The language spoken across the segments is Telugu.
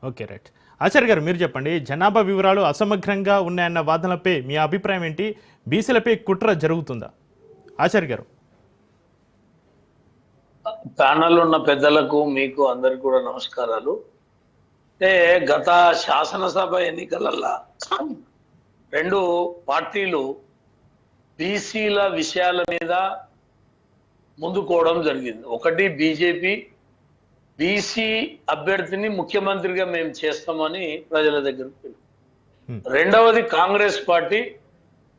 Okay, right. ఆచార్య గారు మీరు చెప్పండి, జనాభా వివరాలు అసమగ్రంగా ఉన్నాయన్న వాదనలపై మీ అభిప్రాయం ఏంటి? బీసీలపై కుట్ర జరుగుతుందా? ఆచార్య గారు. ప్యానల్ ఉన్న పెద్దలకు మీకు అందరికి కూడా నమస్కారాలు. అంటే గత శాసనసభ ఎన్నికలల్లా రెండు పార్టీలు బీసీల విషయాల మీద ముందుకోవడం జరిగింది. ఒకటి బీజేపీ బీసీ అభ్యర్థిని ముఖ్యమంత్రిగా మేము చేస్తామని ప్రజల దగ్గరికి. రెండవది కాంగ్రెస్ పార్టీ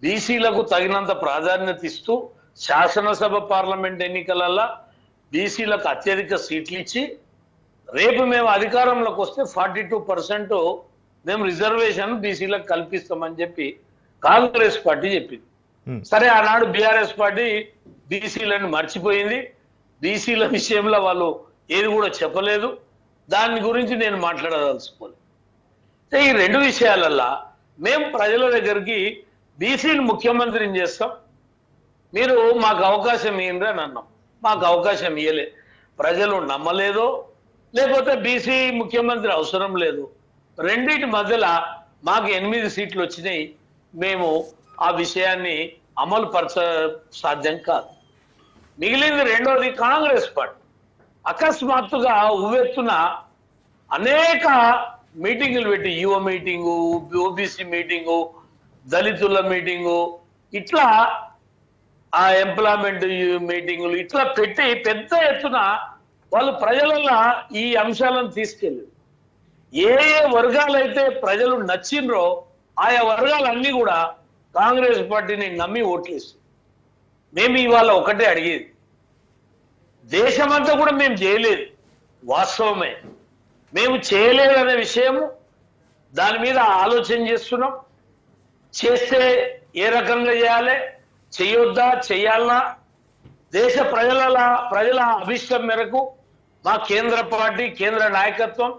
బీసీలకు తగినంత ప్రాధాన్యత ఇస్తూ శాసనసభ పార్లమెంట్ ఎన్నికలల్లా బీసీలకు అత్యధిక సీట్లు ఇచ్చి రేపు మేము అధికారంలోకి వస్తే 42% మేము రిజర్వేషన్ బీసీలకు కల్పిస్తామని చెప్పి కాంగ్రెస్ పార్టీ చెప్పింది. సరే, ఆనాడు బీఆర్ఎస్ పార్టీ బీసీలను మర్చిపోయింది. బీసీల విషయంలో వాళ్ళు ఏది కూడా చెప్పలేదు. దాని గురించి నేను మాట్లాడదలుచుకోలేదు. ఈ రెండు విషయాలల్లా మేము ప్రజల దగ్గరికి బీసీని ముఖ్యమంత్రిని చేస్తాం, మీరు మాకు అవకాశం ఇయ్యండి అని అన్నాం. మాకు అవకాశం ఇయ్యలే. ప్రజలు నమ్మలేదో లేకపోతే బీసీ ముఖ్యమంత్రి అవసరం లేదు. రెండింటి మధ్యలో మాకు 8 సీట్లు వచ్చినాయి. మేము ఆ విషయాన్ని అమలు పరచ సాధ్యం కాదు. మిగిలింది రెండోది కాంగ్రెస్ పార్టీ. అకస్మాత్తుగా ఉవ్వెత్తున అనేక మీటింగులు పెట్టి, యువ మీటింగు, ఓబీసీ మీటింగు, దళితుల మీటింగు, ఇట్లా ఆ ఎంప్లాయ్మెంట్ మీటింగులు ఇట్లా పెట్టి పెద్ద ఎత్తున వాళ్ళు ప్రజలలో ఈ అంశాలను తీసుకెళ్ళి ఏ ఏ వర్గాలైతే ప్రజలు నచ్చిండ్రో ఆయా వర్గాలన్నీ కూడా కాంగ్రెస్ పార్టీని నమ్మి ఓట్లేస్తుంది. మేము ఇవాళ ఒకటే అడిగేది, దేశమంతా కూడా మేము చేయలేదు, వాస్తవమే. మేము చేయలేదనే విషయము దాని మీద ఆలోచన చేస్తున్నాం. చేస్తే ఏ రకంగా చేయాలి, చేయొద్దా, చెయ్యాలనా, దేశ ప్రజల అభిష్టం మేరకు మా కేంద్ర పార్టీ, కేంద్ర నాయకత్వం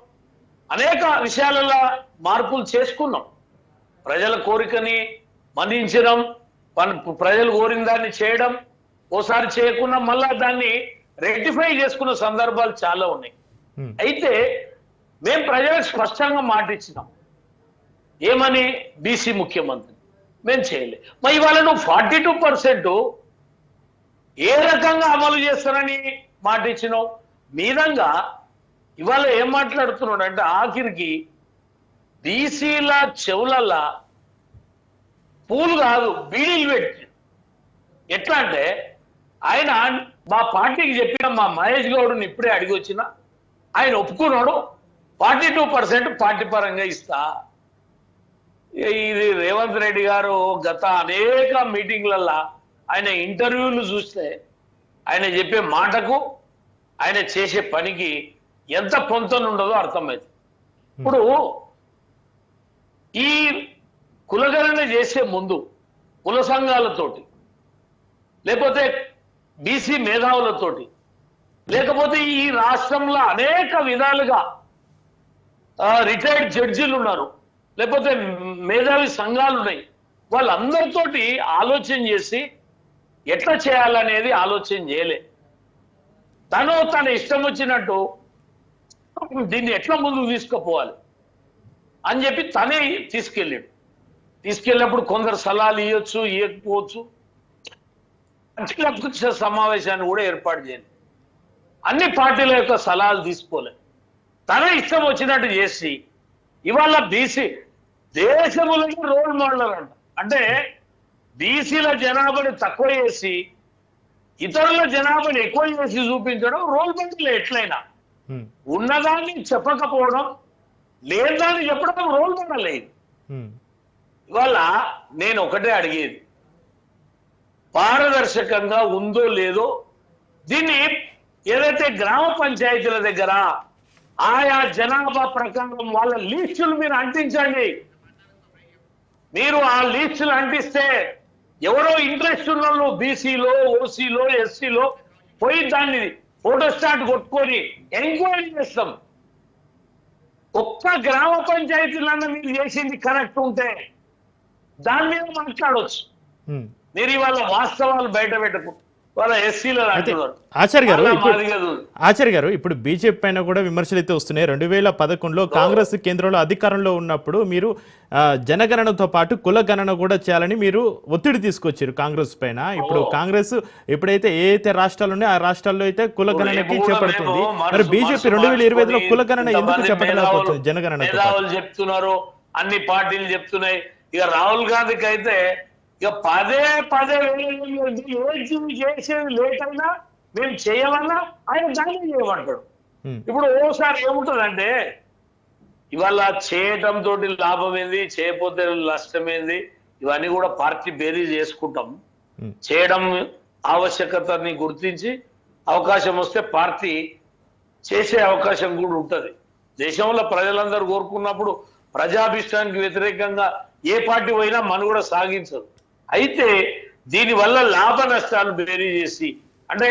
అనేక విషయాలలో మార్పులు చేసుకున్నాం. ప్రజల కోరికని మన్నించడం, ప్రజలు కోరిన దాన్ని చేయడం, ఓసారి చేయకుండా మళ్ళా దాన్ని రెక్టిఫై చేసుకున్న సందర్భాలు చాలా ఉన్నాయి. అయితే మేము ప్రజలకు స్పష్టంగా మాట ఇచ్చినాం, ఏమని? బీసీ ముఖ్యమంత్రి మేము చేయలే. మరి ఇవాళ నువ్వు 42% ఏ రకంగా అమలు చేస్తారని మాట ఇచ్చినావు? మీదంగా ఇవాళ ఏం మాట్లాడుతున్నాడు అంటే ఆఖరికి బీసీల చెవులల్లా పూలు కాదు బీడీలు పెట్టి. ఎట్లా అంటే ఆయన మా పార్టీకి చెప్పిన మా మహేష్ గౌడ్ని ఇప్పుడే అడిగి వచ్చిన ఆయన ఒప్పుకున్నాడు, 42% పార్టీ పరంగా ఇస్తా. ఇది రేవంత్ రెడ్డి గారు గత అనేక మీటింగ్లల్లో ఆయన ఇంటర్వ్యూలు చూస్తే ఆయన చెప్పే మాటకు ఆయన చేసే పనికి ఎంత పొంతన ఉండదో అర్థమైంది. ఇప్పుడు ఈ కులగణన చేసే ముందు కుల సంఘాలతోటి, లేకపోతే బీసీ మేధావులతోటి, లేకపోతే ఈ రాష్ట్రంలో అనేక విధాలుగా రిటైర్డ్ జడ్జీలు ఉన్నారు, లేకపోతే మేధావి సంఘాలు ఉన్నాయి, వాళ్ళందరితోటి ఆలోచన చేసి ఎట్లా చేయాలనేది ఆలోచన చేయలే. తన ఇష్టం వచ్చినట్టు దీన్ని ఎట్లా ముందుకు తీసుకుపోవాలి అని చెప్పి తనే తీసుకెళ్ళినప్పుడు కొందరు సలహాలు ఇవ్వచ్చు, ఇవ్వకపోవచ్చు. అఖిలపక్ష సమావేశాన్ని కూడా ఏర్పాటు చేయాలి. అన్ని పార్టీల యొక్క సలహాలు తీసుకోలే. తన ఇష్టం వచ్చినట్టు చేసి ఇవాళ బీసీ దేశంలో రోల్ మోడల్ అంట. అంటే బీసీల జనాభాని తక్కువ చేసి ఇతరుల జనాభాని ఎక్కువ చేసి చూపించడం రోల్ మోడల్. ఎట్లయినా ఉన్నదాన్ని చెప్పకపోవడం, లేదాన్ని చెప్పడం రోల్ మోడల్ అయింది. ఇవాళ నేను ఒకటే అడిగేది, పారదర్శకంగా ఉందో లేదో దీన్ని ఏదైతే గ్రామ పంచాయతీల దగ్గర ఆయా జనాభా ప్రకారం వాళ్ళ లిస్టులు మీరు అంటించండి. మీరు ఆ లిస్టులు అంటిస్తే ఎవరో ఇంట్రెస్ట్ ఉన్న వాళ్ళు బీసీలో, ఓసీలో, ఎస్సీలో పోయి దాన్ని ఫోటోస్టాట్ కొట్టుకొని ఎంక్వైరీ చేస్తాం. ఒక్క గ్రామ పంచాయతీలన్నా మీరు చేసింది కరెక్ట్ ఉంటే దాని మీద మాట్లాడవచ్చు. మీరు ఇవాళ వాస్తవాలు బయట పెట్టకు. వాళ్ళ ఎస్సీలు అయితే అంటున్నారు. ఆచార్య గారు వాళ్ళ ఇప్పుడు మాదిగా చూడు. ఆచార్య గారు ఇప్పుడు బీజేపీ పైన కూడా విమర్శలు అయితే వస్తున్నాయి. 2011లో కాంగ్రెస్ కేంద్రంలో అధికారంలో ఉన్నప్పుడు మీరు జనగణనతో పాటు కుల గణన కూడా చేయాలని మీరు ఒత్తిడి తీసుకొచ్చారు కాంగ్రెస్ పైన. ఇప్పుడు కాంగ్రెస్ ఎప్పుడైతే ఏ అయితే రాష్ట్రాలు ఉన్నాయో ఆ రాష్ట్రాల్లో అయితే కుల గణనకి రేపు కూడా చేపడుతుంది. మేము మరి మనసు బీజేపీ మార్చుకొని 2025లో కుల గణన ఎందుకు ఇంతమంది చెప్పలేకపోతుంది జనగణనతో పాటు? మేధావులు చెప్తున్నారు, అన్ని పార్టీలు చెప్తున్నాయి. ఇక రాహుల్ గాంధీకి అయితే ఇక పదే పదే ఏది చేసేది లేట్ అయినా మేము చేయమన్నా ఆయన దాన్ని చేయమంటాడు. ఇప్పుడు ఓసారి ఏముంటుందంటే ఇవాళ చేయటం తోటి లాభం ఏంది, చేయకపోతే నష్టం ఏంది, ఇవన్నీ కూడా పార్టీ బేరీ చేసుకుంటాం. చేయడం ఆవశ్యకతని గుర్తించి అవకాశం వస్తే పార్టీ చేసే అవకాశం కూడా ఉంటది. దేశంలో ప్రజలందరూ కోరుకున్నప్పుడు ప్రజాభిష్టానికి వ్యతిరేకంగా ఏ పార్టీ పోయినా మనుగడ సాగించదు. అయితే దీనివల్ల లాభ నష్టాలు బేరీ చేసి, అంటే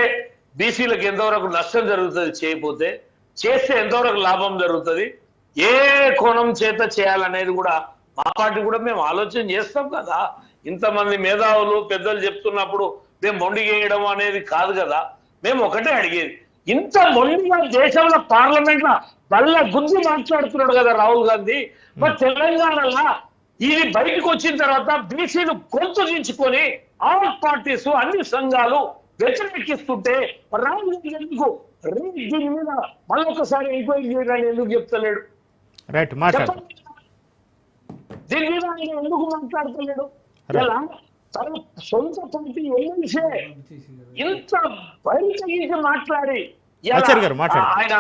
బీసీలకు ఎంతవరకు నష్టం జరుగుతుంది చేయకపోతే, చేస్తే ఎంతవరకు లాభం జరుగుతుంది, ఏ కోణం చేత చేయాలనేది కూడా మా పార్టీ కూడా మేము ఆలోచన చేస్తాం కదా. ఇంతమంది మేధావులు పెద్దలు చెప్తున్నప్పుడు మేము మొండిగేయడం అనేది కాదు కదా. మేము ఒకటే అడిగేది, ఇంత మొండిగా దేశంలో పార్లమెంట్ లో వల్ల గుద్ది మాట్లాడుతున్నాడు కదా రాహుల్ గాంధీ. మరి తెలంగాణలో ఇది బయటకు వచ్చిన తర్వాత బీసీలు గొంతు దించుకొని ఆల్ పార్టీస్ అన్ని సంఘాలు వ్యతిరేకిస్తుంటే రాహుల్ గాంధీ ఎందుకు దీని మీద మళ్ళొకసారి ఎంక్వైరీ చేయడానికి ఎందుకు చెప్తలేడు? రైట్ మాట్లాడు. దీని మీద ఆయన ఎందుకు మాట్లాడతలేడు? ఇలా తన సొంత పార్టీ ఎమ్మెల్సీ ఇంత బయట మాట్లాడి ఆచార్య గారు మాట్లాడు. ఆయన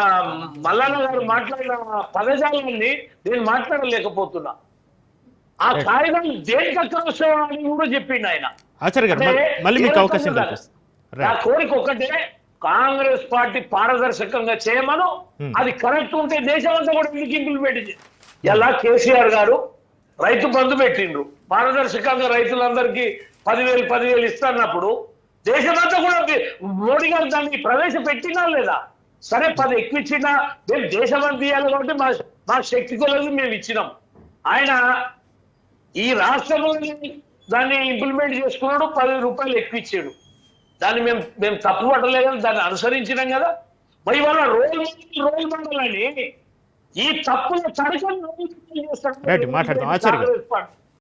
మల్లన్న గారు మాట్లాడిన పదజాలాన్ని నేను మాట్లాడలేకపోతున్నా. ఆ కాగితం దేనికి అక్కరవసరం అని కూడా చెప్పిండు ఆయన. ఆచార్య గారు మళ్ళీ మీకు అవకాశం కల్పిస్తాను. నా కోరిక ఒకటే, కాంగ్రెస్ పార్టీ పారదర్శకంగా చేయమను. అది కరెక్ట్ ఉంటే దేశం అంతా కూడా ఎందుకు ఇంప్లిమెంట్ చేయాలి? ఎలా కేసీఆర్ గారు రైతు బంధు పెట్టిండ్రు, పారదర్శకంగా రైతులందరికీ 10,000 ఇస్తున్నప్పుడు దేశమంతా కూడా మోడీ గారు దాన్ని ప్రవేశపెట్టినా లేదా? సరే 10 ఎక్కువ ఇచ్చినా మేము దేశమంతా ఇవ్వాలి కాబట్టి మా శక్తి కొలది మేము ఇచ్చినాం. ఆయన ఈ రాష్ట్రంలో దాన్ని ఇంప్లిమెంట్ చేసుకున్నాడు, 10 రూపాయలు ఎక్కువ ఇచ్చాడు. దాన్ని మేము తప్పు పట్టలేదు కదా, దాన్ని అనుసరించినాం కదా. మరి వాళ్ళ రోల్ మోడల్ అని ఈ తప్పుల తడకని మాట్లాడదాం ఆచార్య.